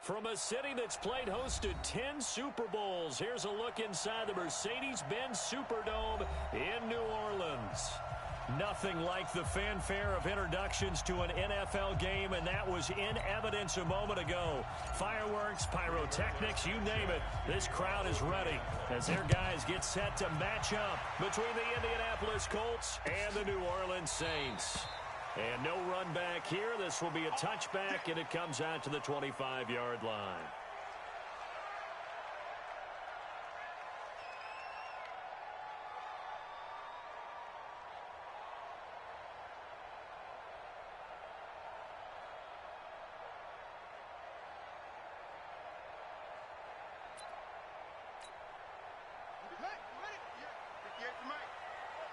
From a city that's played host to 10 Super Bowls, here's a look inside the Mercedes-Benz Superdome in New Orleans. Nothing like the fanfare of introductions to an NFL game, and that was in evidence a moment ago. Fireworks, pyrotechnics, you name it. This crowd is ready as their guys get set to match up between the Indianapolis Colts and the New Orleans Saints. And no run back here. This will be a touchback, and it comes out to the 25-yard line.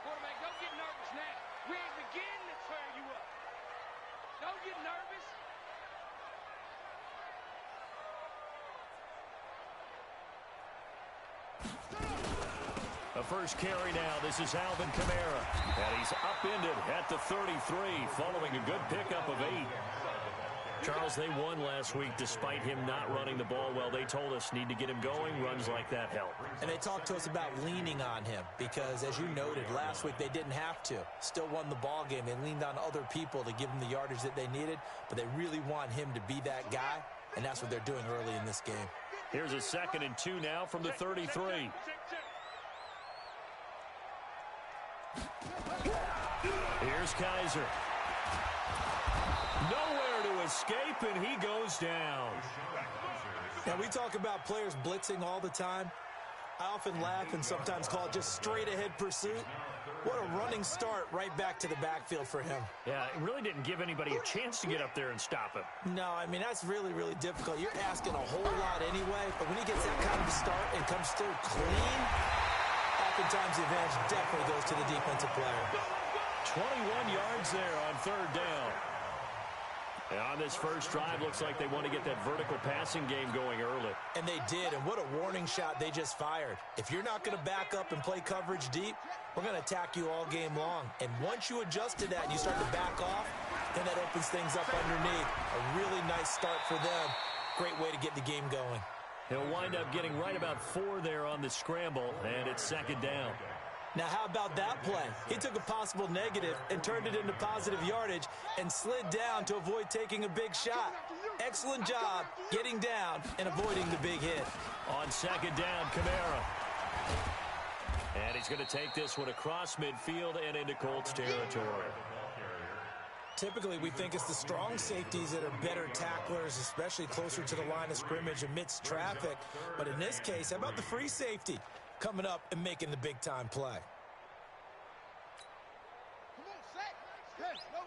Quarterback, don't get nervous now. We ain't beginning to tear you up. Don't get nervous. A first carry now. This is Alvin Kamara. And he's upended at the 33 following a good pickup of 8. Charles, they won last week despite him not running the ball well. They told us need to get him going. Runs like that help. And they talked to us about leaning on him because, as you noted, last week they didn't have to. Still won the ball game. They leaned on other people to give them the yardage that they needed, but they really want him to be that guy, and that's what they're doing early in this game. Here's a 2nd and 2 now from the 33. Here's Kaiser. Nowhere to escape, and he goes down. Now, we talk about players blitzing all the time. I often laugh and sometimes call it just straight-ahead pursuit. What a running start right back to the backfield for him. Yeah, it really didn't give anybody a chance to get up there and stop him. No, I mean, that's really, really difficult. You're asking a whole lot anyway, but when he gets that kind of a start and comes through clean, oftentimes the advantage definitely goes to the defensive player. 21 yards there on 3rd down. And on this first drive, looks like they want to get that vertical passing game going early. And they did, and what a warning shot they just fired. If you're not going to back up and play coverage deep, we're going to attack you all game long. And once you adjust to that and you start to back off, then that opens things up underneath. A really nice start for them. Great way to get the game going. He'll wind up getting right about 4 there on the scramble, and it's 2nd down. Now, how about that play? He took a possible negative and turned it into positive yardage and slid down to avoid taking a big shot. Excellent job getting down and avoiding the big hit. On 2nd down, Kamara. And he's going to take this one across midfield and into Colts territory. Typically, we think it's the strong safeties that are better tacklers, especially closer to the line of scrimmage amidst traffic. But in this case, how about the free safety coming up and making the big-time play? Come on, sack. Hey, no.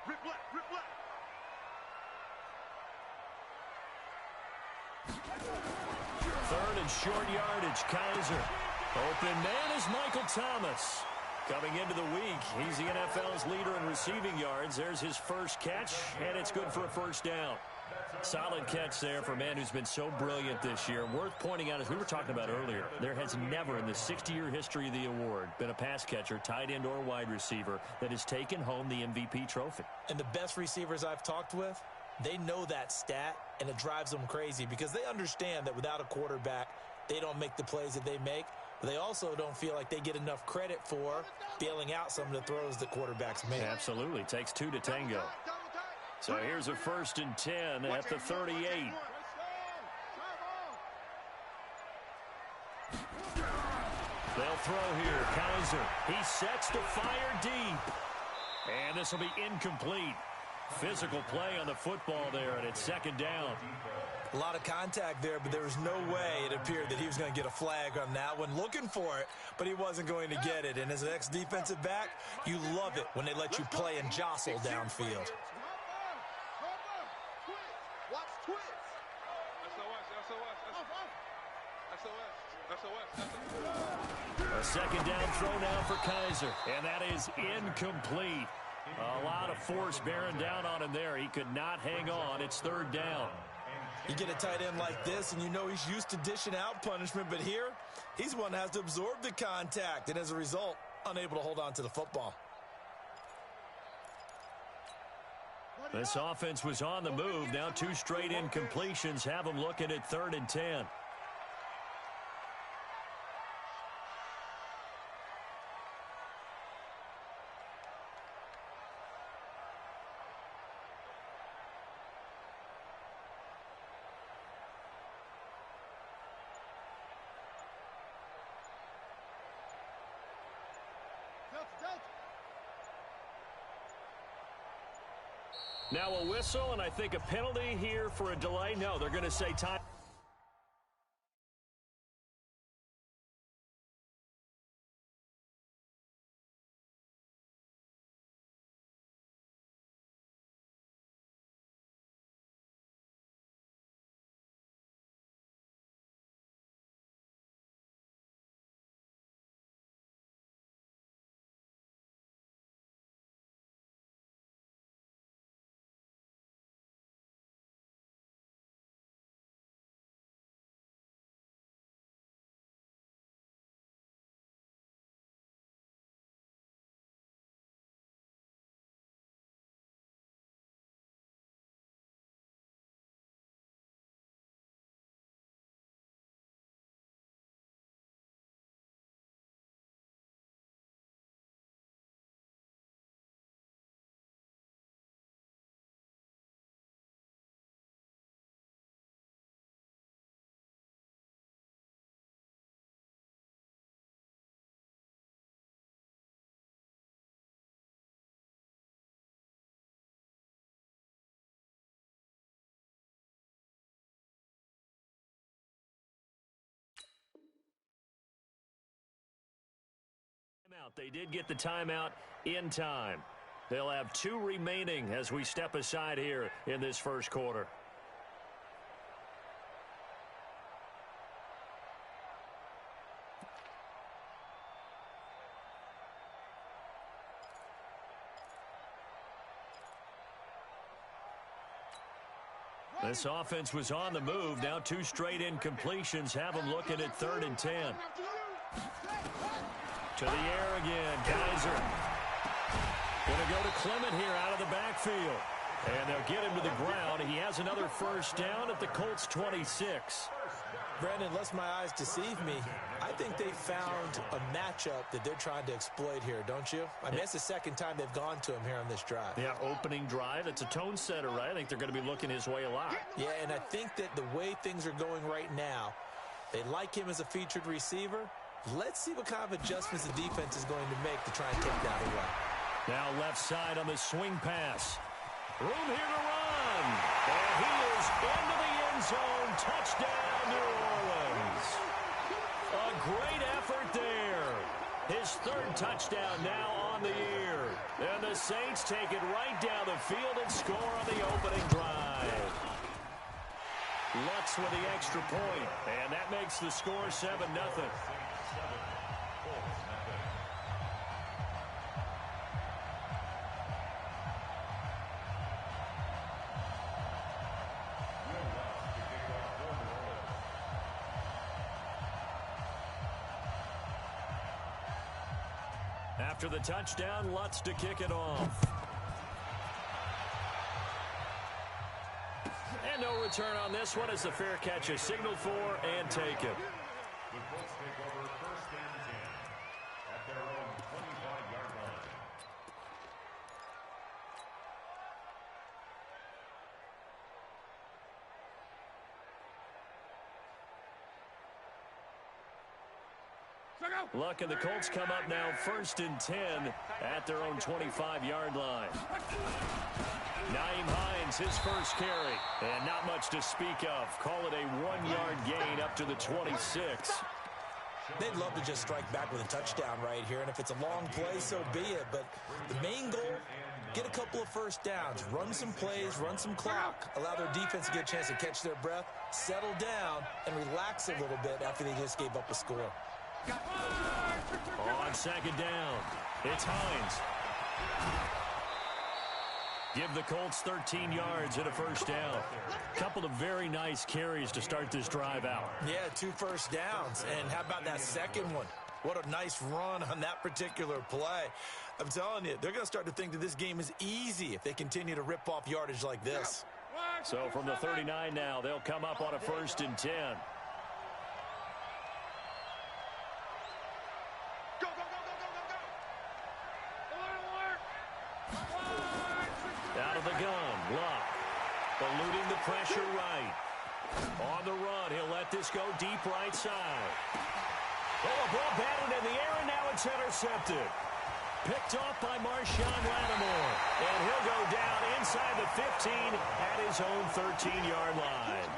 Rip left. Third and short yardage, Kaiser. Open man is Michael Thomas. Coming into the week, he's the NFL's leader in receiving yards. There's his first catch, and it's good for a 1st down. Solid catch there for a man who's been so brilliant this year. Worth pointing out, as we were talking about earlier, there has never in the 60-year history of the award been a pass catcher, tight end or wide receiver that has taken home the MVP trophy. And the best receivers I've talked with, they know that stat, and it drives them crazy because they understand that without a quarterback, they don't make the plays that they make. But they also don't feel like they get enough credit for bailing out some of the throws that quarterbacks make. Absolutely. Takes 2 to tango. So here's a 1st and 10 at the 38. They'll throw here. Kaiser. He sets to fire deep. And this will be incomplete. Physical play on the football there, and it's 2nd down. A lot of contact there, but there was no way it appeared that he was going to get a flag on that one. Looking for it, but he wasn't going to get it. And as an ex-defensive back, you love it when they let you play and jostle downfield. A 2nd down throw now for Kaiser, and that is incomplete. A lot of force bearing down on him there. He could not hang on. It's 3rd down. You get a tight end like this, and you know he's used to dishing out punishment, but here, he's one that has to absorb the contact, and as a result, unable to hold on to the football. This offense was on the move. Now 2 straight incompletions have them looking at 3rd and 10. Now a whistle, and I think a penalty here for a delay. No, they're going to say time. They did get the timeout in time. They'll have 2 remaining as we step aside here in this first quarter. This offense was on the move. Now 2 straight incompletions have them looking at 3rd and 10. To the air again, Kaiser. Going to go to Clement here out of the backfield. And they'll get him to the ground. He has another first down at the Colts 26. Brandon, unless my eyes deceive me, I think they found a matchup that they're trying to exploit here, don't you? I mean, it's the second time they've gone to him here on this drive. Yeah, opening drive. It's a tone setter, right? I think they're going to be looking his way a lot. Yeah, and I think that the way things are going right now, they like him as a featured receiver. Let's see what kind of adjustments the defense is going to make to try and take that away. Now left side on the swing pass. Room here to run. And he is into the end zone. Touchdown, New Orleans. A great effort there. His 3rd touchdown now on the year. And the Saints take it right down the field and score on the opening drive. Lutz with the extra point. And that makes the score 7-0. After the touchdown, Lutz to kick it off. And no return on this one as the fair catch is signaled for and taken. The Colts take over 1st and 10 at their own 25-yard line. Luck and the Colts come up now 1st and 10 at their own 25-yard line. Nyheim Hines, his first carry, and not much to speak of. Call it a 1-yard gain up to the 26. They'd love to just strike back with a touchdown right here, and if it's a long play, so be it. But the main goal, get a couple of first downs, run some plays, run some clock, allow their defense to get a chance to catch their breath, settle down, and relax a little bit after they just gave up a score. On 2nd down, it's Hines. Give the Colts 13 yards and a first down. Couple of very nice carries to start this drive out. Yeah, 2 first downs. And how about that second one? What a nice run on that particular play. I'm telling you, they're going to start to think that this game is easy if they continue to rip off yardage like this. So from the 39 now, they'll come up on a 1st and 10. Out of the gun, Luck. Eluding the pressure right. On the run, he'll let this go deep right side. Oh, a ball batted in the air, and now it's intercepted. Picked off by Marshawn Lattimore. And he'll go down inside the 15 at his own 13-yard line.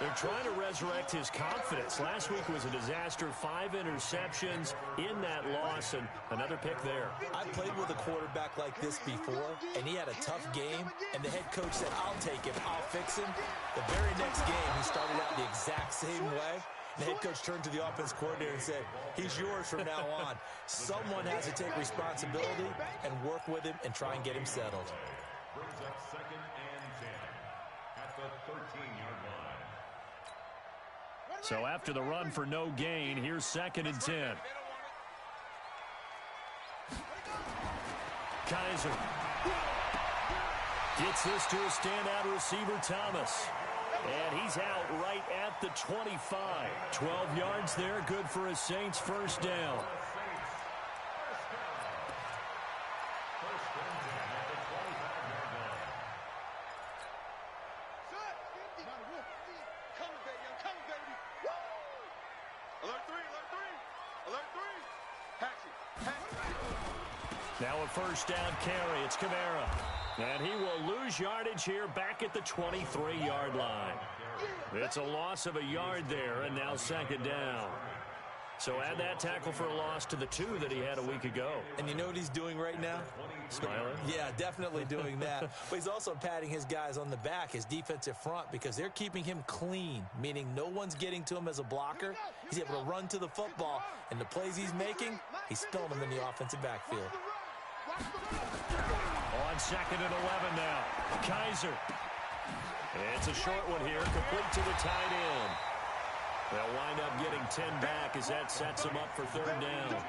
They're trying to resurrect his confidence. Last week was a disaster. 5 interceptions in that loss, and another pick there. I played with a quarterback like this before, and he had a tough game, and the head coach said, I'll take him, I'll fix him. The very next game, he started out the exact same way. The head coach turned to the offense coordinator and said, he's yours from now on. Someone has to take responsibility and work with him and try and get him settled. Brings up 2nd and 10 at the 13-yard line. So after the run for no gain, here's 2nd and 10. Kaiser gets this to a standout receiver, Thomas. And he's out right at the 25. 12 yards there, good for a Saints 1st down. Now a 1st down carry. It's Kamara. And he will lose yardage here back at the 23-yard line. It's a loss of a yard there, and now 2nd down. So add that tackle for a loss to the 2 that he had a week ago. And you know what he's doing right now? Smiling? Yeah, definitely doing that. But he's also patting his guys on the back, his defensive front, because they're keeping him clean, meaning no one's getting to him as a blocker. He's able to run to the football, and the plays he's making, he's spilling them in the offensive backfield. On 2nd and 11 now. Kaiser. It's a short one here, complete to the tight end. They'll wind up getting 10 back as that sets them up for 3rd down.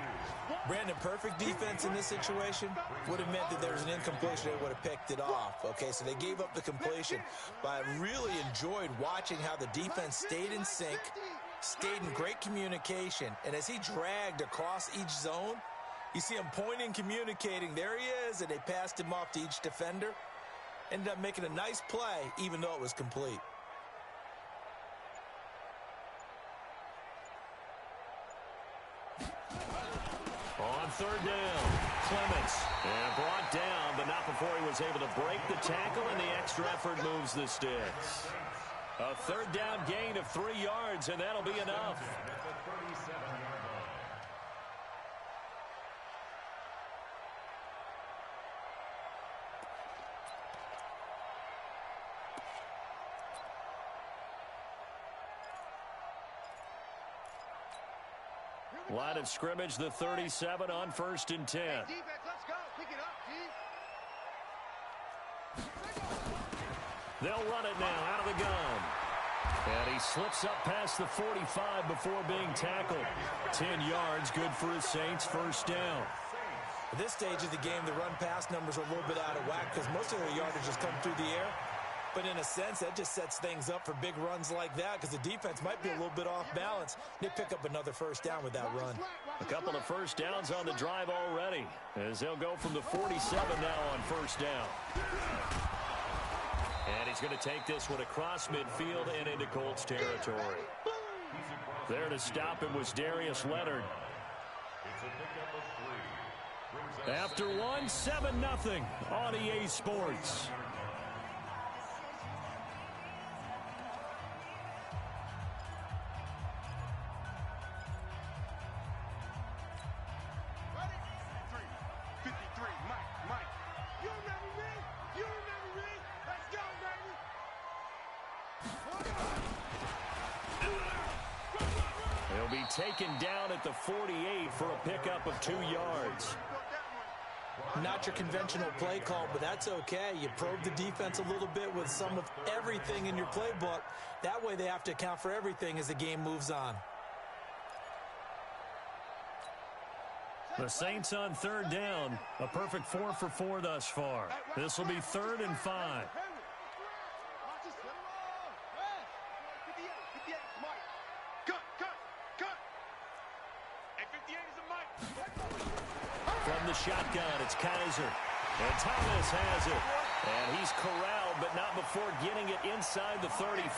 Brandon, perfect defense in this situation would have meant that there was an incompletion. They would have picked it off. Okay, so they gave up the completion. But I really enjoyed watching how the defense stayed in sync, stayed in great communication. And as he dragged across each zone, you see him pointing, communicating. There he is, and they passed him off to each defender. Ended up making a nice play, even though it was complete. On 3rd down, Clements. And brought down, but not before he was able to break the tackle, and the extra effort moves the sticks. A 3rd down gain of 3 yards, and that'll be enough. Line of scrimmage, the 37 on 1st and 10. Hey, defense, let's go. Pick it up, G. They'll run it now out of the gun. And he slips up past the 45 before being tackled. 10 yards, good for his Saints 1st down. At this stage of the game, the run-pass numbers are a little bit out of whack because most of their yardage has come through the air. But in a sense, that just sets things up for big runs like that because the defense might be a little bit off balance. They pick up another 1st down with that run. A couple of 1st downs on the drive already as they'll go from the 47 now on 1st down. And he's going to take this one across midfield and into Colts territory. There to stop him was Darius Leonard. After one, 7-0 on EA Sports. Taken down at the 48 for a pickup of 2 yards. Not your conventional play call, but that's okay. You probe the defense a little bit with some of everything in your playbook. That way they have to account for everything as the game moves on. The Saints on third down. A perfect 4 for 4 thus far. This will be 3rd and 5. From the shotgun, it's Kaiser. And Thomas has it. And he's corralled, but not before getting it inside the 35.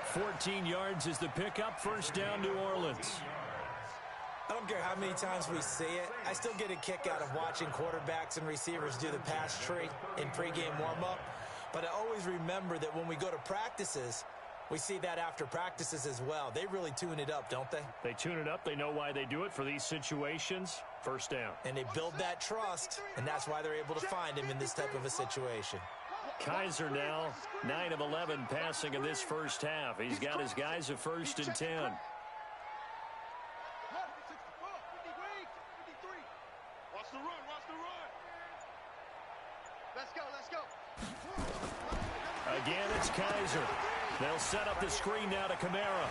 14 yards is the pickup. First down, New Orleans. I don't care how many times we see it. I still get a kick out of watching quarterbacks and receivers do the pass tree in pregame warm-up. But I always remember that when we go to practices, we see that after practices as well. They really tune it up, don't they? They tune it up. They know why they do it for these situations. First down. And they build that trust, and that's why they're able to find him in this type of a situation. Kaiser now, 9 of 11 passing in this first half. He's got his guys at 1st and 10. Watch the run, watch the run. Let's go, let's go. Again, it's Kaiser. They'll set up the screen now to Kamara.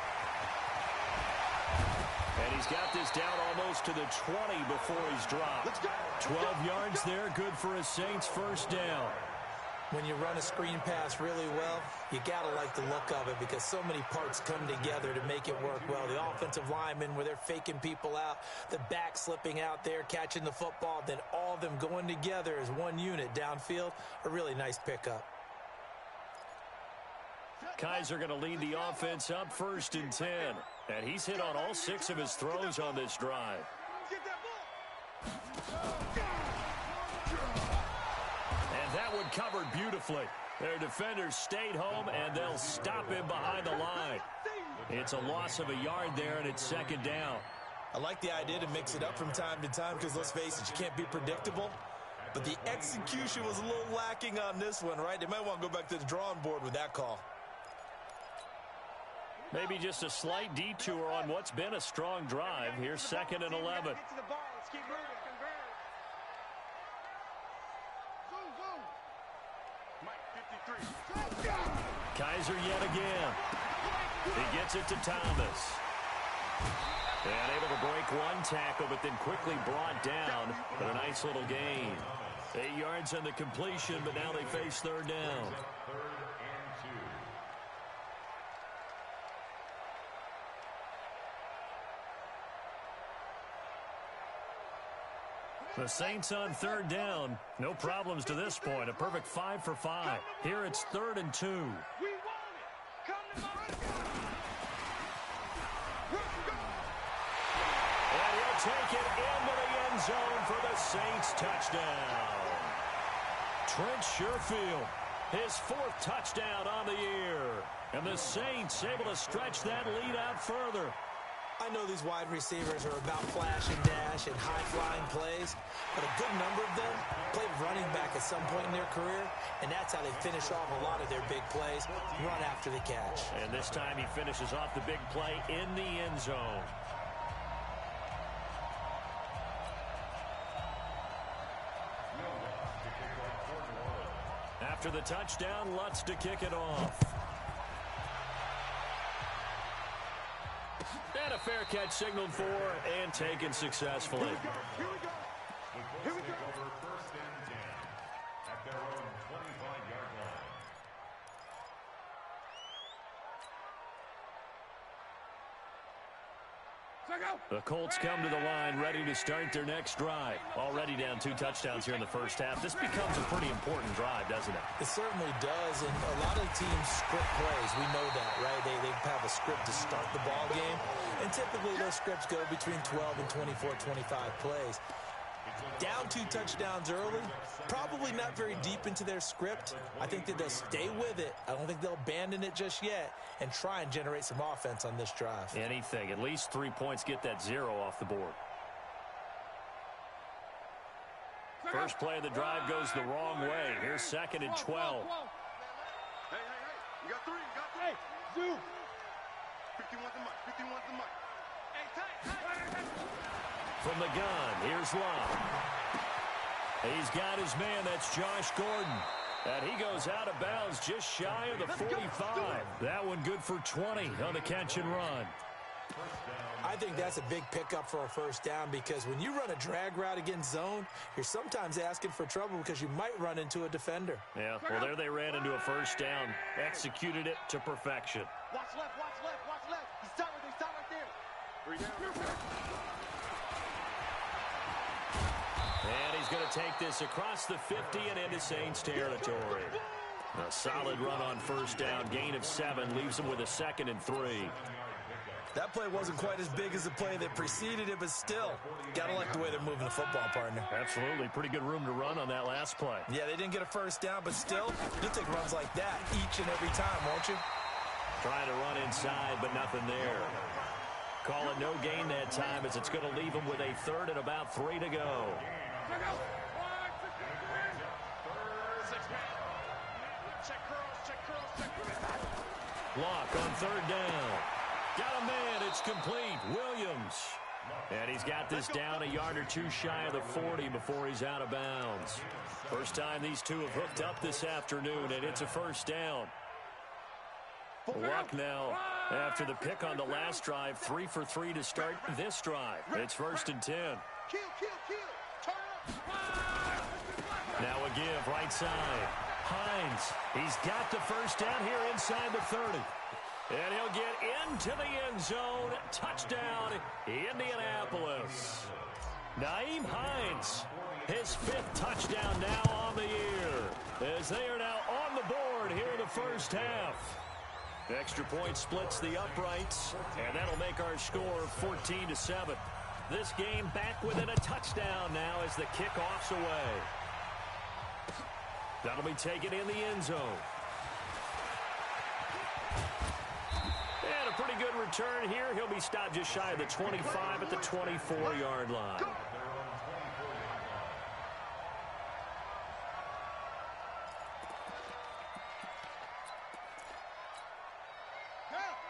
And he's got this down almost to the 20 before he's dropped. 12 yards there, good for a Saints first down. When you run a screen pass really well, you got to like the look of it because so many parts come together to make it work well. The offensive linemen, where they're faking people out, the back slipping out there, catching the football, then all of them going together as one unit downfield, a really nice pickup. Kaiser going to lead the offense up 1st and 10. And he's hit on all 6 of his throws on this drive. And that one covered beautifully. Their defenders stayed home, and they'll stop him behind the line. It's a loss of a yard there, and it's 2nd down. I like the idea to mix it up from time to time because, let's face it, you can't be predictable. But the execution was a little lacking on this one, right? They might want to go back to the drawing board with that call. Maybe just a slight detour on what's been a strong drive. Here's 2nd and 11. Kaiser yet again. He gets it to Thomas. And able to break one tackle, but then quickly brought down for a nice little gain. 8 yards on the completion, but now they face 3rd down. The Saints on 3rd down. No problems to this point. A perfect 5 for 5. Here it's 3rd and 2. We want it. Come to my And he'll take it into the end zone for the Saints touchdown. Trent Sherfield, his 4th touchdown on the year. And the Saints able to stretch that lead out further. I know these wide receivers are about flash and dash and high-flying plays, but a good number of them played running back at some point in their career, and that's how they finish off a lot of their big plays, run after the catch. And this time he finishes off the big play in the end zone. After the touchdown, Lutz to kick it off. And a fair catch signaled for and taken successfully. Here we go. Here we go. Over 1st and 10 at their own 25-yard line. The Colts come to the line ready to start their next drive. Already down 2 touchdowns here in the first half. This becomes a pretty important drive, doesn't it? It certainly does, and a lot of teams script plays. We know that, right? They have a script to start the ball game, and typically those scripts go between 12 and 24, 25 plays. Down 2 touchdowns early, probably not very deep into their script. I think that they'll stay with it. I don't think they'll abandon it just yet and try and generate some offense on this drive. Anything. At least 3 points, get that 0 off the board. First play of the drive goes the wrong way. Here's 2nd and 12. Hey, you got 3, you got 3. Hey, Zoo. 51 the mic, 51 the mic. Hey, tight. From the gun, here's Love. He's got his man, that's Josh Gordon. And he goes out of bounds just shy of the 45. That one good for 20 on the catch and run. I think that's a big pickup for a first down because when you run a drag route against zone, you're sometimes asking for trouble because you might run into a defender. Yeah, well, there they ran into a first down, executed it to perfection. Watch left, watch left, watch left. He's stop right there. 3 down. And he's going to take this across the 50 and into Saints territory. A solid run on first down, gain of 7, leaves him with a 2nd and 3. That play wasn't quite as big as the play that preceded it, but still, got to like the way they're moving the football, partner. Absolutely. Pretty good room to run on that last play. Yeah, they didn't get a first down, but still, you'll take runs like that each and every time, won't you? Trying to run inside, but nothing there. Call it no gain that time as it's going to leave him with a 3rd and about 3 to go. Lock on 3rd down. Got a man. It's complete. Williams. And he's got this down a yard or 2 shy of the 40 before he's out of bounds. First time these two have hooked up this afternoon, and it's a first down. Luck now, after the pick on the last drive, 3 for 3 to start this drive. It's 1st and 10. Now a give, right side. Hines, he's got the first down here inside the 30. And he'll get into the end zone. Touchdown, Indianapolis. Nyheim Hines, his 5th touchdown now on the year, as they are now on the board here in the first half. Extra point splits the uprights, and that'll make our score 14-7. This game back within a touchdown now as the kickoff's away. That'll be taken in the end zone. And a pretty good return here. He'll be stopped just shy of the 25 at the 24-yard line.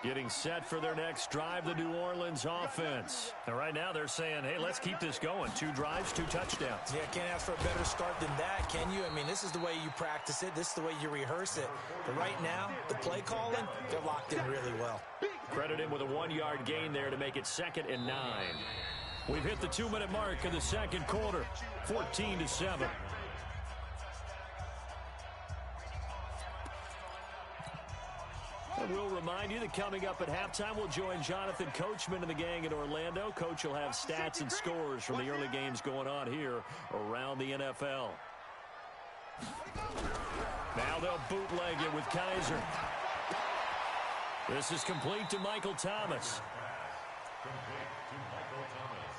Getting set for their next drive, the New Orleans offense. And right now they're saying, hey, let's keep this going. 2 drives, 2 touchdowns. Yeah, can't ask for a better start than that, can you? I mean, this is the way you practice it. This is the way you rehearse it. But right now, the play calling, they're locked in really well. Credit him with a 1-yard gain there to make it 2nd and 9. We've hit the 2-minute mark in the second quarter, 14-7. And we'll remind you that coming up at halftime, we'll join Jonathan Coachman and the gang in Orlando. Coach will have stats and scores from the early games going on here around the NFL. Now they'll bootleg it with Kaiser. This is complete to Michael Thomas. Complete to Michael Thomas.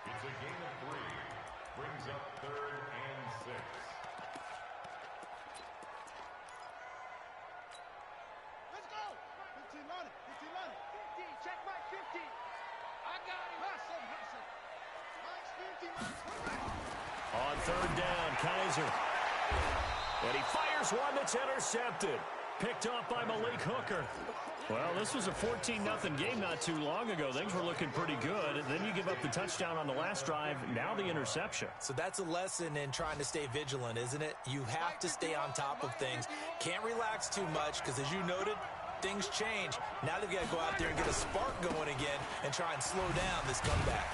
It's a gain of 3. Brings up 3rd and 6. Let's go. 15 on it. 15 on it. 15. Check my 50. I got him. Hustle. Mike's 50. On 3rd down, Kaiser. And he fires one that's intercepted. Picked off by Malik Hooker. Well, this was a 14-0 game not too long ago. Things were looking pretty good. And then you give up the touchdown on the last drive. Now the interception. So that's a lesson in trying to stay vigilant, isn't it? You have to stay on top of things. Can't relax too much because, as you noted, things change. Now they've got to go out there and get a spark going again and try and slow down this comeback.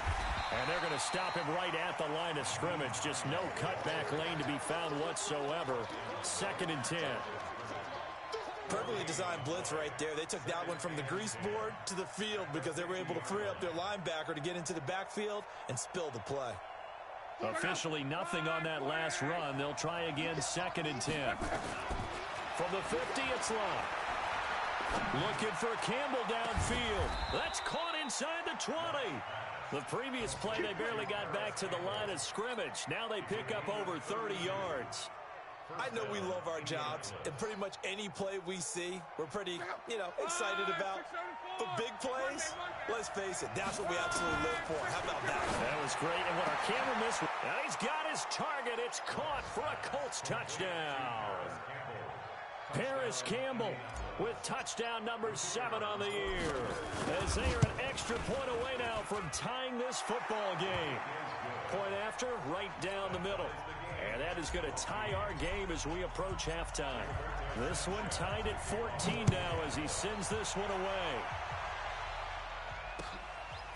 And they're going to stop him right at the line of scrimmage. Just no cutback lane to be found whatsoever. 2nd and 10. Perfectly designed blitz right there. They took that one from the grease board to the field because they were able to free up their linebacker to get into the backfield and spill the play. Officially nothing on that last run. They'll try again, 2nd and 10. From the 50, it's Long. Looking for Campbell downfield. That's caught inside the 20. The previous play, they barely got back to the line of scrimmage. Now they pick up over 30 yards. I know we love our jobs, and pretty much any play we see, we're pretty, excited about. But big plays, let's face it, that's what we absolutely live for. How about that? That was great, and what our camera missed, now he's got his target. It's caught for a Colts touchdown. Paris Campbell with touchdown number 7 on the year, as they are an extra point away now from tying this football game. Point after, right down the middle. And that is going to tie our game as we approach halftime. This one tied at 14 now as he sends this one away.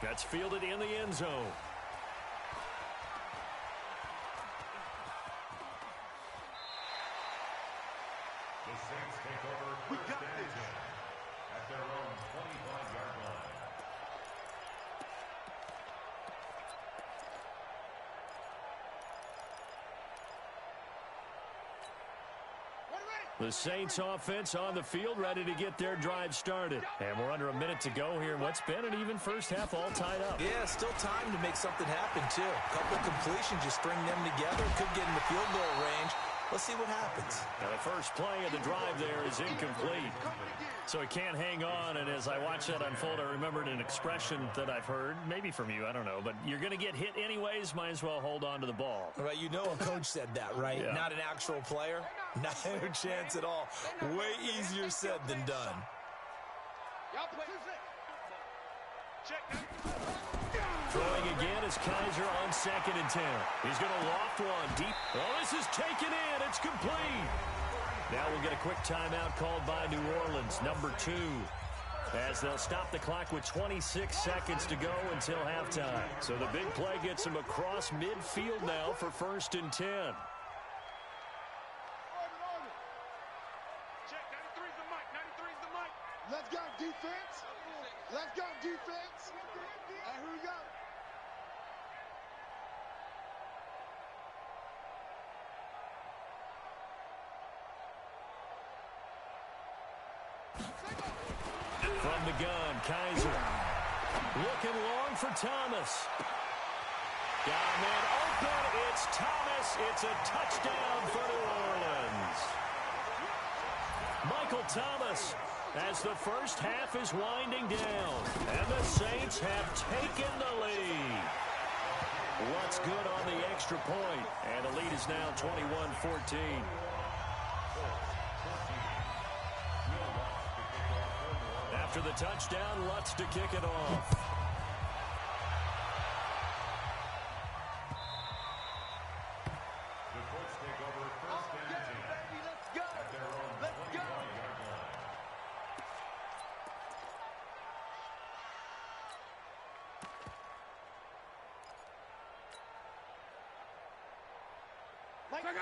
That's fielded in the end zone. The Saints take over first and 10 at their own 25-yard line. The Saints offense on the field, ready to get their drive started. And we're under a minute to go here in what's been an even first half, all tied up. Yeah, still time to make something happen, too. A couple completions, you string them together, could get in the field goal range. Let's see what happens. Now the first play of the drive there is incomplete. So he can't hang on, and as I watch that unfold, I remembered an expression that I've heard, maybe from you, I don't know, but you're going to get hit anyways, might as well hold on to the ball. Right, you know a coach said that, right? Yeah. Not an actual player. Not a chance at all. Way easier said than done. Throwing again is Kaiser on 2nd and 10. He's going to loft one deep. Oh, this is taken in. It's complete. Now we'll get a quick timeout called by New Orleans, number 2. As they'll stop the clock with 26 seconds to go until halftime. So the big play gets them across midfield now for 1st and 10. Let's go, defense. Let's go, defense. All right, here we go. From the gun, Kaiser. Looking long for Thomas. Got a man open. It's Thomas. It's a touchdown for New Orleans. Michael Thomas, as the first half is winding down, and the Saints have taken the lead. What's good on the extra point? And the lead is now 21-14. After the touchdown, Lutz to kick it off. The Colts take over first and 10 at their own 25-yard line.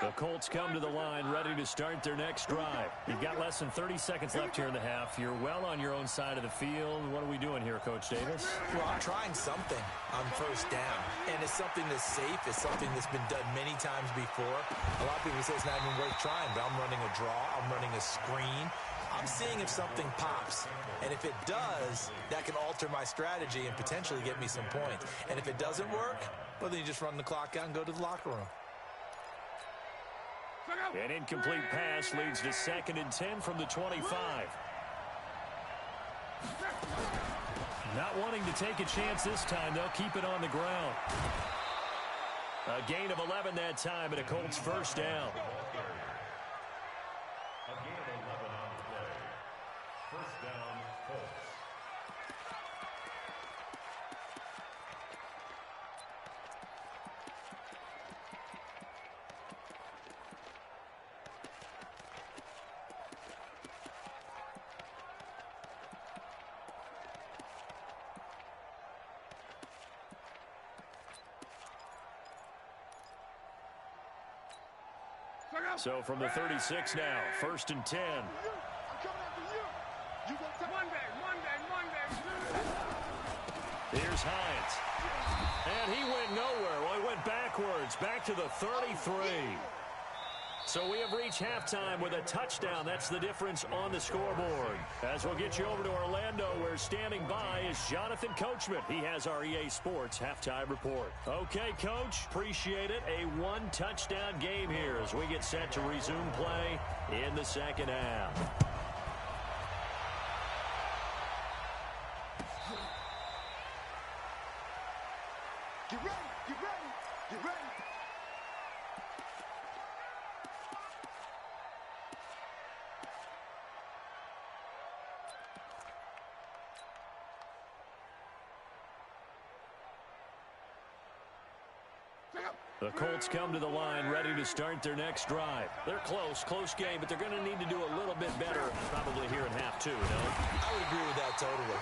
The Colts come to the line ready to start their next drive. You've got less than 30 seconds left here in the half. You're well on your own side of the field. What are we doing here, Coach Davis? Well, I'm trying something on first down, and it's something that's safe. It's something that's been done many times before. A lot of people say it's not even worth trying, but I'm running a draw. I'm running a screen. I'm seeing if something pops, and if it does, that can alter my strategy and potentially get me some points. And if it doesn't work, well, then you just run the clock out and go to the locker room. An incomplete pass leads to 2nd and 10 from the 25. Not wanting to take a chance this time, they'll keep it on the ground. A gain of 11 that time, and a Colts first down. A gain of 11 on the play. First down, Colts. So from the 36 now, 1st and 10. I'm coming after you. You gonna take Monday. Here's Hines. And he went nowhere. Well, he went backwards, back to the 33. So we have reached halftime with a touchdown. That's the difference on the scoreboard. As we'll get you over to Orlando, where standing by is Jonathan Coachman. He has our EA Sports halftime report. Okay, Coach, appreciate it. A one-touchdown game here as we get set to resume play in the second half. Get ready. Get ready. Get ready. The Colts come to the line ready to start their next drive. They're close game, but they're going to need to do a little bit better probably here in half two, no? I would agree with that totally.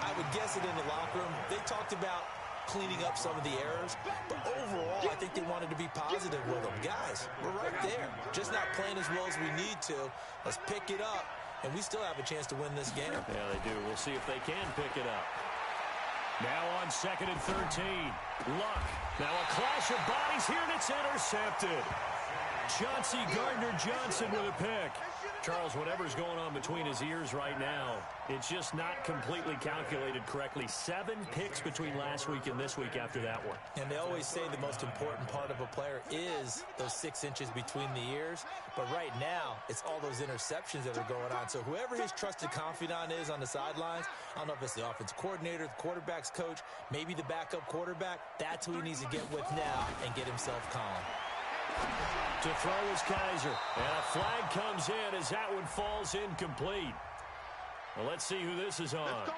I would guess it in the locker room. They talked about cleaning up some of the errors, but overall, I think they wanted to be positive with them. Guys, we're right there. Just not playing as well as we need to. Let's pick it up, and we still have a chance to win this game. Yeah, they do. We'll see if they can pick it up. Now on 2nd and 13. Luck. Now a clash of bodies here, and it's intercepted. Chauncey Gardner-Johnson with a pick. Charles, whatever's going on between his ears right now, it's just not completely calculated correctly. 7 picks between last week and this week after that one. And they always say the most important part of a player is those 6 inches between the ears. But right now, it's all those interceptions that are going on. So whoever his trusted confidant is on the sidelines, I don't know if it's the offensive coordinator, the quarterback's coach, maybe the backup quarterback, that's who he needs to get with now and get himself calm. To throw is Kaiser. And a flag comes in as that one falls incomplete. Well, let's see who this is on.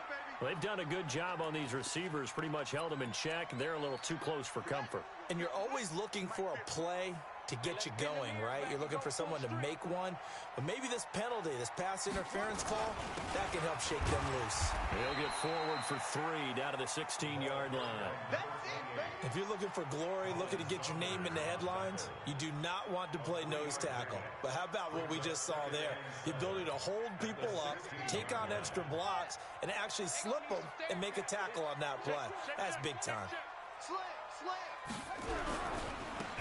They've done a good job on these receivers, pretty much held them in check, and they're a little too close for comfort. And you're always looking for a play to get you going, right? You're looking for someone to make one. But maybe this penalty, this pass interference call, that can help shake them loose. He'll get forward for 3 down to the 16-yard line. If you're looking for glory, looking to get your name in the headlines, you do not want to play nose tackle. But how about what we just saw there? The ability to hold people up, take on extra blocks, and actually slip them and make a tackle on that play. That's big time.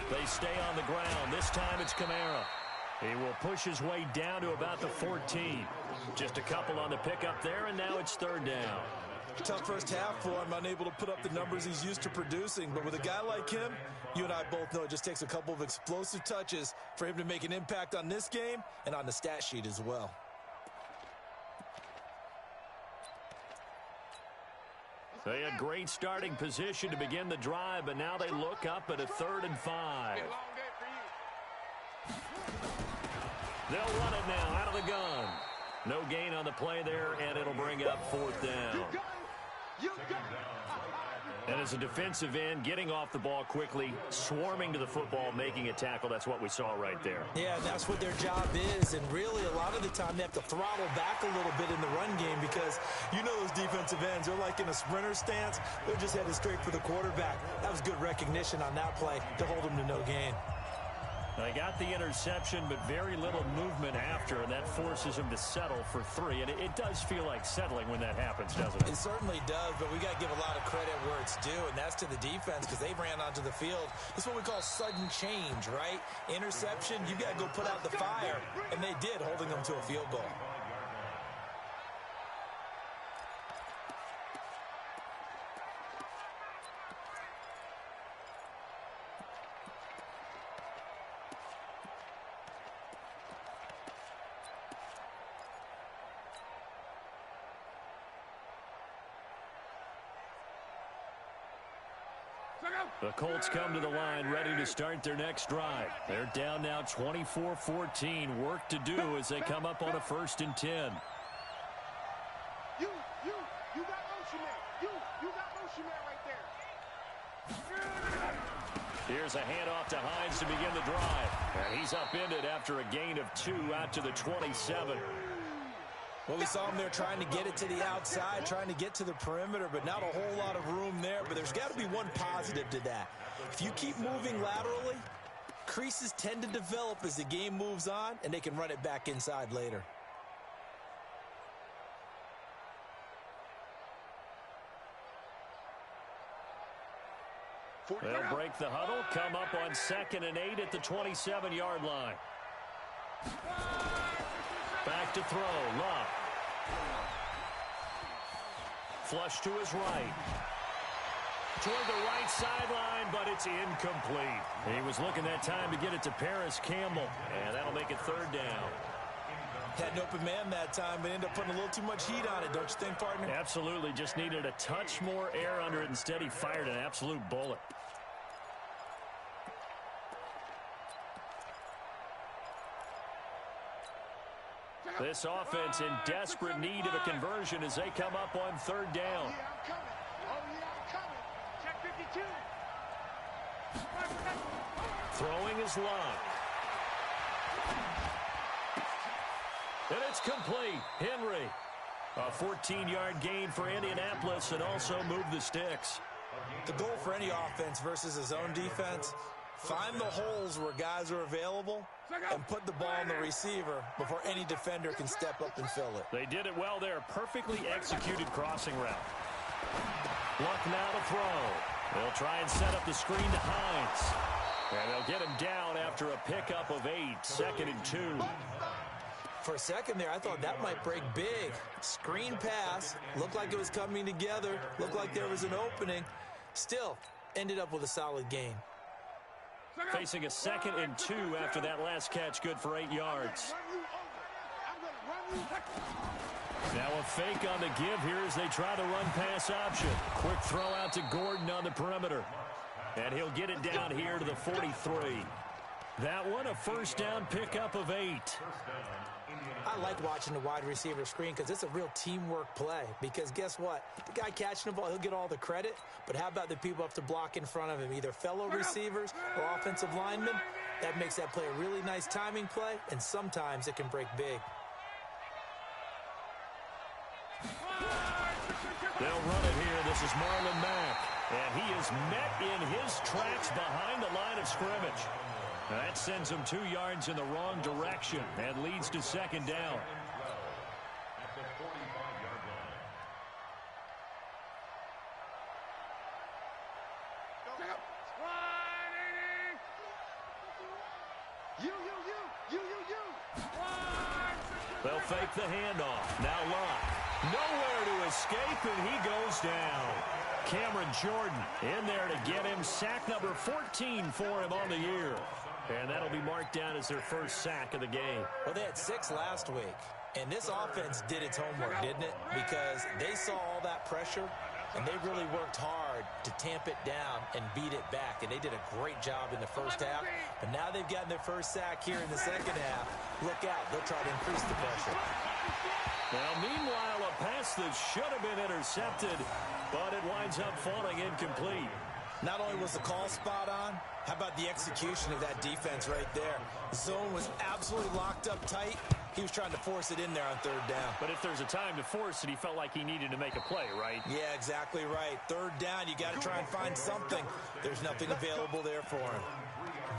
They stay on the ground. This time it's Kamara. He will push his way down to about the 14. Just a couple on the pickup there, and now it's 3rd down. Tough first half for him, unable to put up the numbers he's used to producing. But with a guy like him, you and I both know it just takes a couple of explosive touches for him to make an impact on this game and on the stat sheet as well. They had great starting position to begin the drive, but now they look up at a 3rd and 5. They'll run it now out of the gun. No gain on the play there, and it'll bring up 4th down. And as a defensive end, getting off the ball quickly, swarming to the football, making a tackle, that's what we saw right there. Yeah, that's what their job is, and really a lot of the time they have to throttle back a little bit in the run game because you know those defensive ends, they're like in a sprinter stance. They're just headed straight for the quarterback. That was good recognition on that play to hold them to no gain. They got the interception, but very little movement after, and that forces him to settle for 3. And it does feel like settling when that happens, doesn't it? It certainly does, but we got to give a lot of credit where it's due, and that's to the defense because they ran onto the field. It's what we call sudden change, right? Interception, you got to go put out the fire, and they did, holding them to a field goal. The Colts come to the line ready to start their next drive. They're down now 24-14. Work to do as they come up on a 1st and 10. You got motion man. You got motion man right there. Here's a handoff to Hines to begin the drive. And he's upended after a gain of 2 out to the 27. Well, we saw him there trying to get it to the outside, trying to get to the perimeter, but not a whole lot of room there. But there's got to be one positive to that. If you keep moving laterally, creases tend to develop as the game moves on, and they can run it back inside later. They'll break the huddle, come up on 2nd and 8 at the 27-yard line. Back to throw, Luck. Flush to his right. Toward the right sideline, but it's incomplete. He was looking that time to get it to Paris Campbell, and that'll make it 3rd down. Had an open man that time, but ended up putting a little too much heat on it, don't you think, partner? Absolutely, just needed a touch more air under it. Instead, he fired an absolute bullet. This offense in desperate need of a conversion as they come up on 3rd down. I'm coming. I'm coming. Check 52. Throwing is Luck. And it's complete. Henry. A 14-yard gain for Indianapolis and also move the sticks. The goal for any offense versus a zone defense, find the holes where guys are available and put the ball on the receiver before any defender can step up and fill it. They did it well there. Perfectly executed crossing route. Luck now to throw. They'll try and set up the screen to Hines. And they'll get him down after a pickup of 8, 2nd and 2. For a second there, I thought that might break big. Screen pass, looked like it was coming together, looked like there was an opening. Still, ended up with a solid gain. Facing a 2nd and 2 after that last catch, good for 8 yards. Now a fake on the give here as they try the run-pass option. Quick throw out to Gordon on the perimeter. And he'll get it down here to the 43. That one, a first down pickup of 8. I like watching the wide receiver screen because it's a real teamwork play. Because guess what? The guy catching the ball, he'll get all the credit. But how about the people up to block in front of him? Either fellow receivers or offensive linemen. That makes that play a really nice timing play. And sometimes it can break big. They'll run it here. This is Marlon Mack. And he is met in his tracks behind the line of scrimmage. That sends him 2 yards in the wrong direction and leads to 2nd down. At the 45-yard line. They'll fake the handoff. Now Locke. Nowhere to escape, and he goes down. Cameron Jordan in there to get him. Sack number 14 for him on the year. And that'll be marked down as their first sack of the game. Well, they had 6 last week. And this offense did its homework, didn't it? Because they saw all that pressure, and they really worked hard to tamp it down and beat it back. And they did a great job in the first half. But now they've gotten their first sack here in the second half. Look out. They'll try to increase the pressure. Now, meanwhile, a pass that should have been intercepted, but it winds up falling incomplete. Not only was the call spot on, how about the execution of that defense right there? The zone was absolutely locked up tight. He was trying to force it in there on 3rd down. But if there's a time to force it, he felt like he needed to make a play, right? Yeah, exactly right. 3rd down, you got to try and find something. There's nothing available there for him.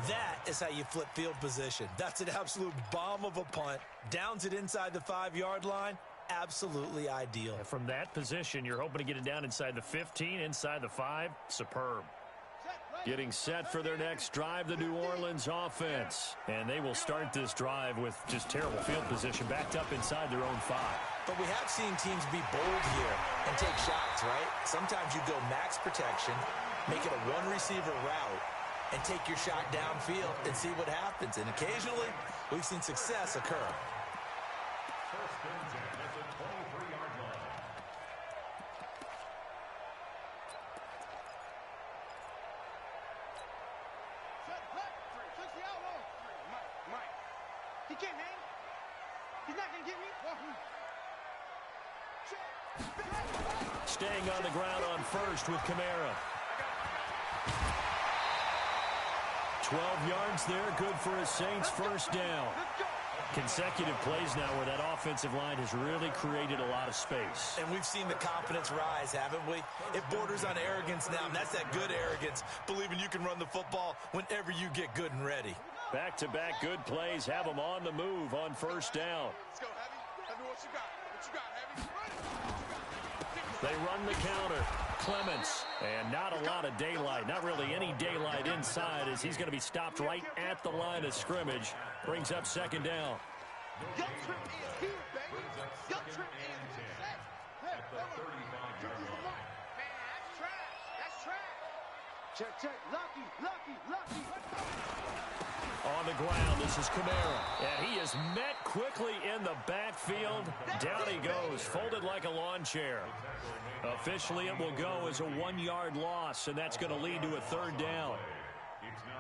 That is how you flip field position. That's an absolute bomb of a punt. Downs it inside the 5-yard line. Absolutely ideal. From that position, you're hoping to get it down inside the 15, inside the 5. Superb. Getting set for their next drive, the New Orleans offense. And they will start this drive with just terrible field position, backed up inside their own 5. But we have seen teams be bold here and take shots, right? Sometimes you go max protection, make it a 1-receiver route, and take your shot downfield and see what happens. And occasionally, we've seen success occur. First and 10 at the 23-yard line. Mike. He can't hang. He's not going to get me. Staying on the ground on first with Kamara. 12 yards there, good for a Saints first down. Consecutive plays now where that offensive line has really created a lot of space. And we've seen the confidence rise, haven't we? It borders on arrogance now, and that's that good arrogance, believing you can run the football whenever you get good and ready. Back-to-back good plays have them on the move on first down. Let's go, Heavy. Heavy, what you got? What you got, Heavy? They run the counter. Clements, and not a lot of daylight, not really any daylight inside as he's going to be stopped right at the line of scrimmage. Brings up 2nd down. Young Trip is here, baby. Young Trip is set. Hey, At the 35-yard line. man, that's trash. That's trash. Check. Lucky. On the ground, this is Kamara, and he is met quickly in the backfield. Down he goes, folded like a lawn chair. Officially, it will go as a 1-yard loss, and that's going to lead to a 3rd down.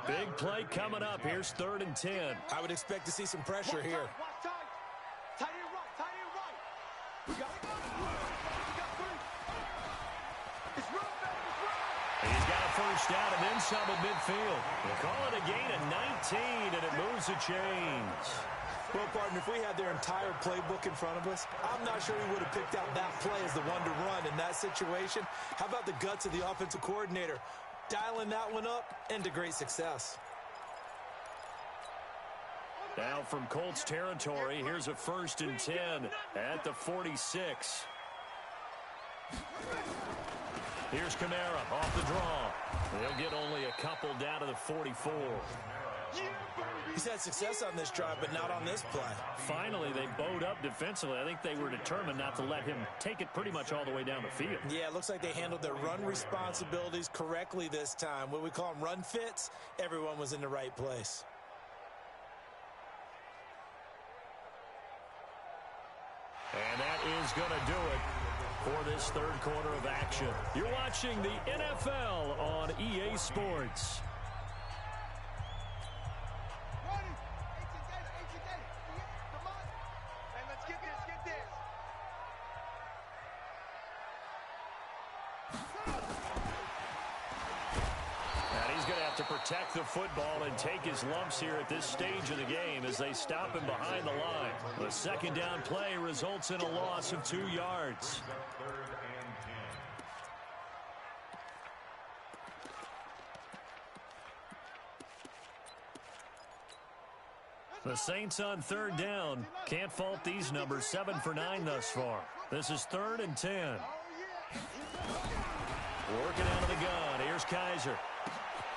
Big play coming up. Here's 3rd and 10. I would expect to see some pressure here. Watch tight. Tight end right. We got it. We got 3. It's run, baby. It's run. He's got a first down and then some at midfield. We'll call it a gain of 19, and it moves the chains. Well, partner, if we had their entire playbook in front of us, I'm not sure we would have picked out that play as the one to run in that situation. How about the guts of the offensive coordinator? Dialing that one up into great success. Now from Colts territory, here's a 1st and 10 at the 46. Here's Kamara off the draw. They'll get only a couple down to the 44. He's had success on this drive, but not on this play. Finally, they bowed up defensively. I think they were determined not to let him take it pretty much all the way down the field. Yeah, it looks like they handled their run responsibilities correctly this time. What we call them run fits, everyone was in the right place. And that is going to do it for this third quarter of action. You're watching the NFL on EA Sports. To protect the football and take his lumps here at this stage of the game as they stop him behind the line. The second down play results in a loss of 2 yards. The Saints on 3rd down. Can't fault these numbers. 7 for 9 thus far. This is 3rd and 10. Working out of the gun. Here's Kaiser.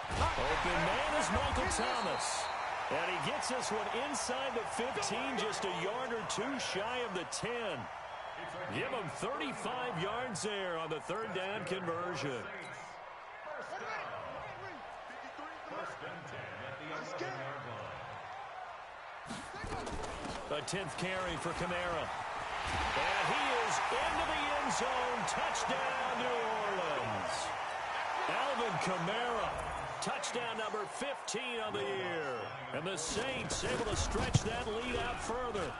Open man is Michael Thomas. And he gets this one inside the 15, just a yard or 2 shy of the 10. Give him 35 yards there on the 3rd down conversion. A 10th carry for Kamara. And he is into the end zone. Touchdown, New Orleans. Alvin Kamara. Touchdown number 15 on the year. And the Saints able to stretch that lead out further.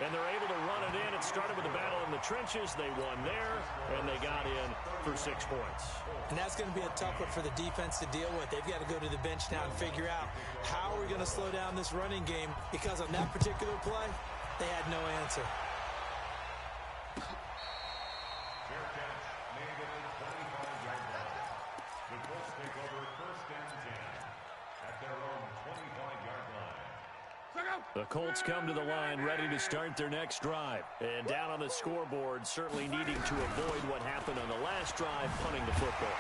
And they're able to run it in. It started with a battle in the trenches. They won there, and they got in for 6 points. And that's going to be a tough one for the defense to deal with. They've got to go to the bench now and figure out how are we going to slow down this running game, because on that particular play, they had no answer. The Colts come to the line ready to start their next drive. And down on the scoreboard, certainly needing to avoid what happened on the last drive, punting the football.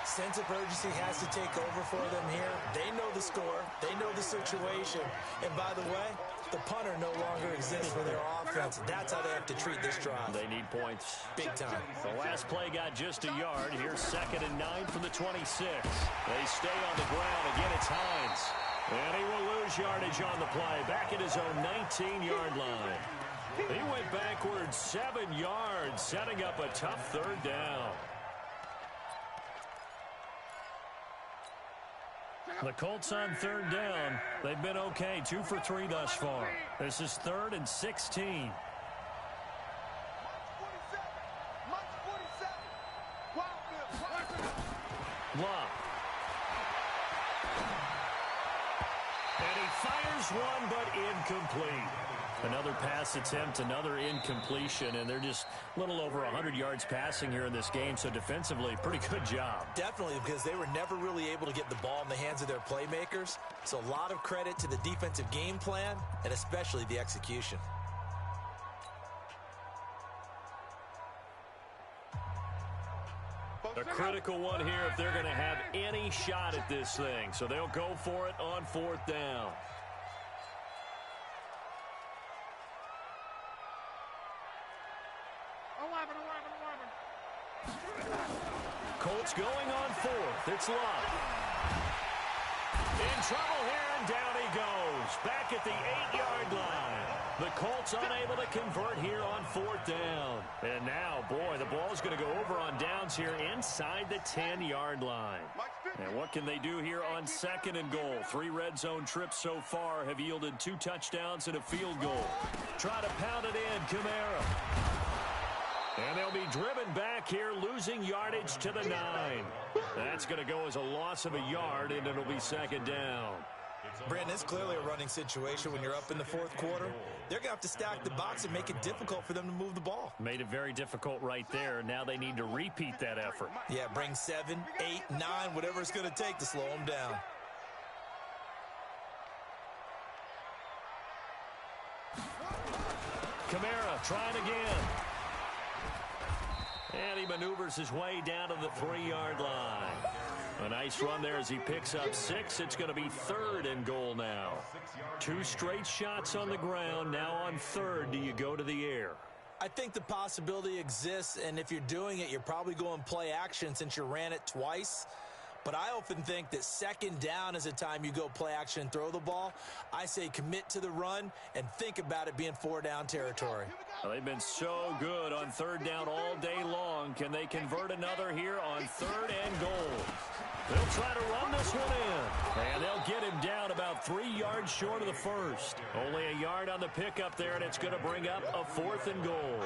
Sense of urgency has to take over for them here. They know the score. They know the situation. And by the way, the punter no longer exists for their offense. That's how they have to treat this drive. They need points. Big time. The last play got just a yard. Here's 2nd and 9 from the 26. They stay on the ground. Again, it's Hines. And he will lose yardage on the play. Back at his own 19-yard line. He went backwards 7 yards, setting up a tough 3rd down. The Colts on 3rd down. They've been okay, 2 for 3 thus far. This is 3rd and 16. Love. And he fires one, but incomplete. Another pass attempt, another incompletion, and they're just a little over 100 yards passing here in this game, so defensively, pretty good job. Definitely, because they were never really able to get the ball in the hands of their playmakers. So a lot of credit to the defensive game plan, and especially the execution. A critical one here if they're going to have any shot at this thing, so they'll go for it on 4th down. Colts going on 4th. It's Love. In trouble here, and down he goes. Back at the 8-yard line. The Colts unable to convert here on 4th down. And now, boy, the ball's going to go over on downs here inside the 10-yard line. And what can they do here on 2nd and goal? 3 red zone trips so far have yielded 2 touchdowns and a field goal. Try to pound it in, Kamara. And they'll be driven back here, losing yardage to the 9. That's going to go as a loss of a yard, and it'll be 2nd down. Brandon, it's clearly a running situation when you're up in the fourth quarter. They're going to have to stack the box and make it difficult for them to move the ball. Made it very difficult right there. Now they need to repeat that effort. Yeah, bring 7, 8, 9, whatever it's going to take to slow them down. Kamara trying again. And he maneuvers his way down to the 3-yard line. A nice run there as he picks up 6. It's going to be 3rd and goal now. 2 straight shots on the ground. Now on 3rd, do you go to the air? I think the possibility exists, and if you're doing it, you're probably going play action since you ran it twice. But I often think that 2nd down is a time you go play action and throw the ball. I say commit to the run and think about it being 4-down territory. Well, they've been so good on 3rd down all day long. Can they convert another here on 3rd and goal? They'll try to run this one in. And they'll get him down about 3 yards short of the first. Only a yard on the pickup there, and it's going to bring up a 4th and goal.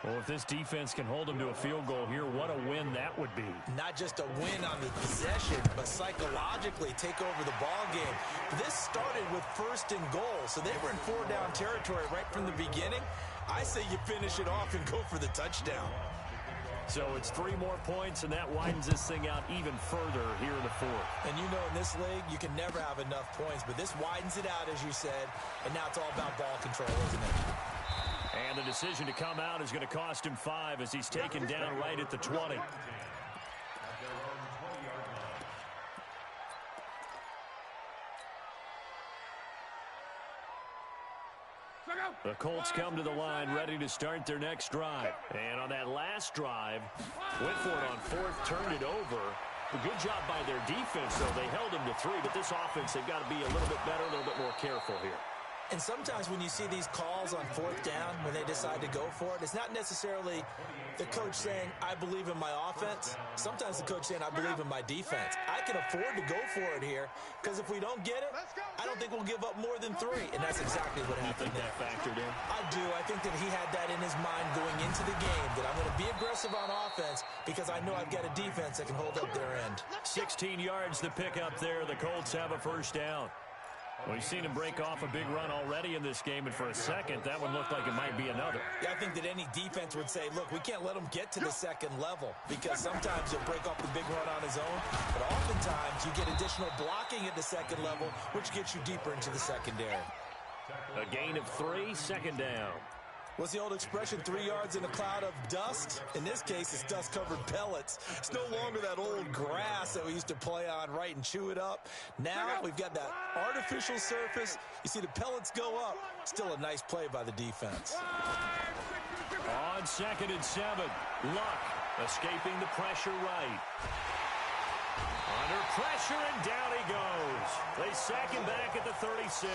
Well, if this defense can hold them to a field goal here, what a win that would be. Not just a win on the possession, but psychologically take over the ball game. This started with 1st and goal, so they were in 4-down territory right from the beginning. I say you finish it off and go for the touchdown. So it's 3 more points, and that widens this thing out even further here in the 4th. And you know in this league, you can never have enough points, but this widens it out, as you said, and now it's all about ball control, isn't it? And the decision to come out is going to cost him 5 as he's taken down right at the 20. The Colts come to the line ready to start their next drive. And on that last drive, went for it on 4th, turned it over. A good job by their defense, though. They held them to 3, but this offense, they've got to be a little bit better, a little bit more careful here. And sometimes when you see these calls on 4th down, when they decide to go for it, it's not necessarily the coach saying, I believe in my offense. Sometimes the coach saying, I believe in my defense. I can afford to go for it here because if we don't get it, I don't think we'll give up more than 3. And that's exactly what happened there. That factored in? I do. I think that he had that in his mind going into the game, that I'm going to be aggressive on offense because I know I've got a defense that can hold up their end. 16 yards to pick up there. The Colts have a 1st down. We've seen him break off a big run already in this game, and for a second, that one looked like it might be another. Yeah, I think that any defense would say, look, we can't let him get to the 2nd level because sometimes he'll break off the big run on his own, but oftentimes you get additional blocking at the 2nd level, which gets you deeper into the secondary. A gain of 3, 2nd down. What's the old expression, 3 yards in a cloud of dust? In this case, it's dust-covered pellets. It's no longer that old grass that we used to play on, right, and chew it up. Now we've got that artificial surface. You see the pellets go up. Still a nice play by the defense. On 2nd and 7, Luck escaping the pressure right. Under pressure, and down he goes. They sack him back at the 36.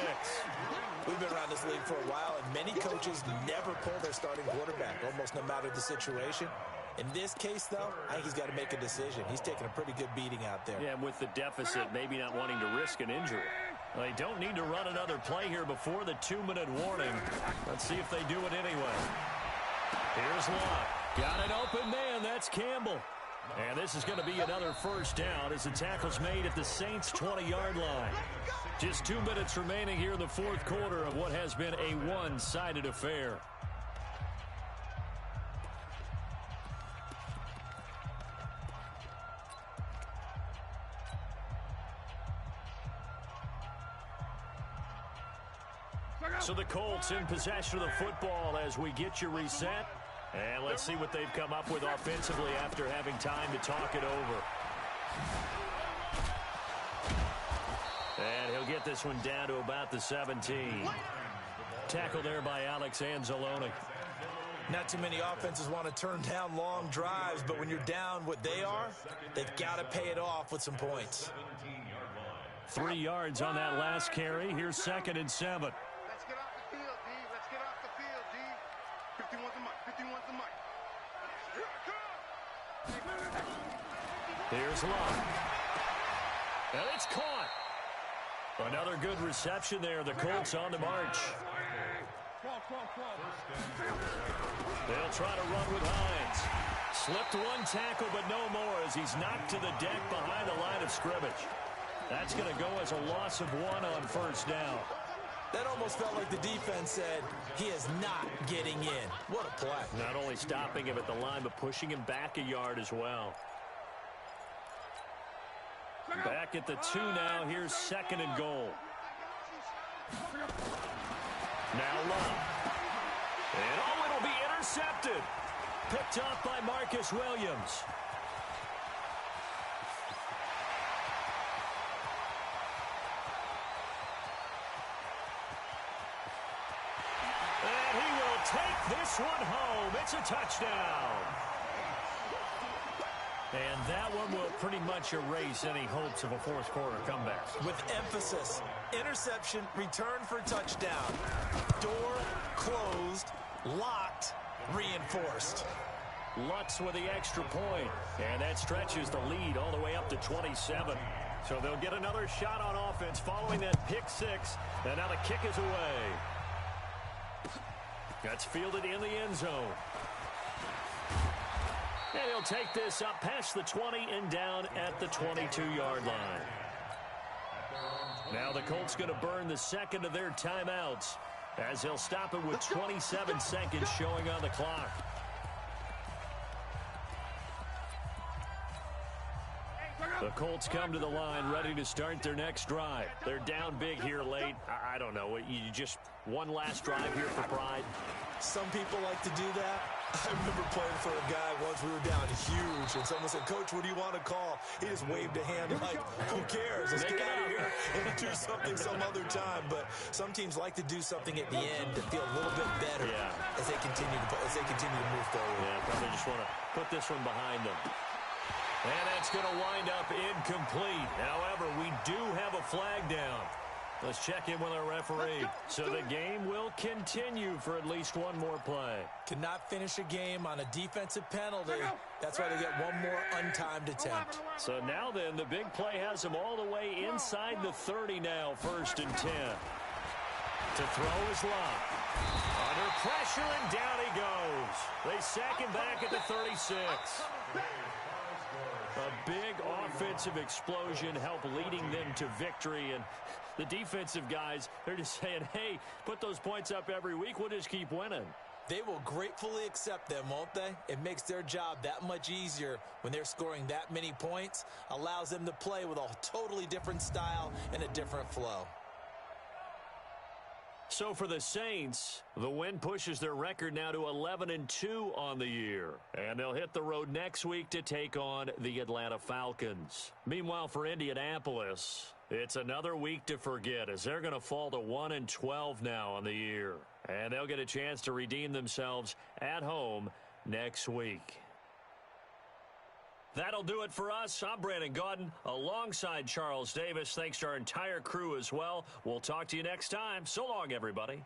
We've been around this league for a while, and many coaches never pull their starting quarterback, almost no matter the situation. In this case, though, I think he's got to make a decision. He's taking a pretty good beating out there. Yeah, and with the deficit, maybe not wanting to risk an injury. Well, they don't need to run another play here before the 2-minute warning. Let's see if they do it anyway. Here's Luck. Got an open man. That's Campbell. And this is going to be another 1st down as the tackle's made at the Saints' 20-yard line. Just 2 minutes remaining here in the 4th quarter of what has been a one-sided affair. So the Colts in possession of the football as we get you reset. And let's see what they've come up with offensively after having time to talk it over. And he'll get this one down to about the 17. Tackle there by Alex Anzalone. Not too many offenses want to turn down long drives, but when you're down what they are, they've got to pay it off with some points. 3 yards on that last carry. Here's 2nd and 7. Let's get off the field, D. Let's get off the field, D. 51's the mic. 51's the mic. Here's Luck. And it's caught. Another good reception there. The Colts on the march. They'll try to run with Hines. Slipped one tackle, but no more as he's knocked to the deck behind the line of scrimmage. That's going to go as a loss of 1 on first down. That almost felt like the defense said, he is not getting in. What a play. Not only stopping him at the line, but pushing him back a yard as well. Back at the 2 now. Here's 2nd and goal. Now Love. And it'll be intercepted. Picked up by Marcus Williams. And he will take this one home. It's a touchdown. And that one will pretty much erase any hopes of a fourth quarter comeback. With emphasis, interception, return for touchdown. Door closed, locked, reinforced. Lutz with the extra point. And that stretches the lead all the way up to 27. So they'll get another shot on offense following that pick 6. And now the kick is away. That's fielded in the end zone. And he'll take this up past the 20 and down at the 22-yard line. Now the Colts going to burn the second of their timeouts as they'll stop it with 27 seconds showing on the clock. The Colts come to the line ready to start their next drive. They're down big here late. I don't know. You just one last drive here for pride. Some people like to do that. I remember playing for a guy once. We were down huge, and someone said, "Coach, what do you want to call?" He just waved a hand like, "Who cares? Let's get out of here and do something some other time." But some teams like to do something at the end to feel a little bit better as they continue to move forward. Yeah, probably just want to put this one behind them. And that's going to wind up incomplete. However, we do have a flag down. Let's check in with our referee. So the game will continue for at least one more play. Cannot finish a game on a defensive penalty. That's why they get one more untimed attempt. So now then, the big play has them all the way inside the 30 now, 1st and 10. To throw is Love. Under pressure, and down he goes. They sack him back at the 36. A big offensive explosion helped leading them to victory. And the defensive guys, they're just saying, hey, put those points up every week. We'll just keep winning. They will gratefully accept them, won't they? It makes their job that much easier when they're scoring that many points. Allows them to play with a totally different style and a different flow. So for the Saints, the win pushes their record now to 11-2 on the year. And they'll hit the road next week to take on the Atlanta Falcons. Meanwhile, for Indianapolis, it's another week to forget as they're going to fall to 1-12 now on the year. And they'll get a chance to redeem themselves at home next week. That'll do it for us. I'm Brandon Gaudin alongside Charles Davis. Thanks to our entire crew as well. We'll talk to you next time. So long, everybody.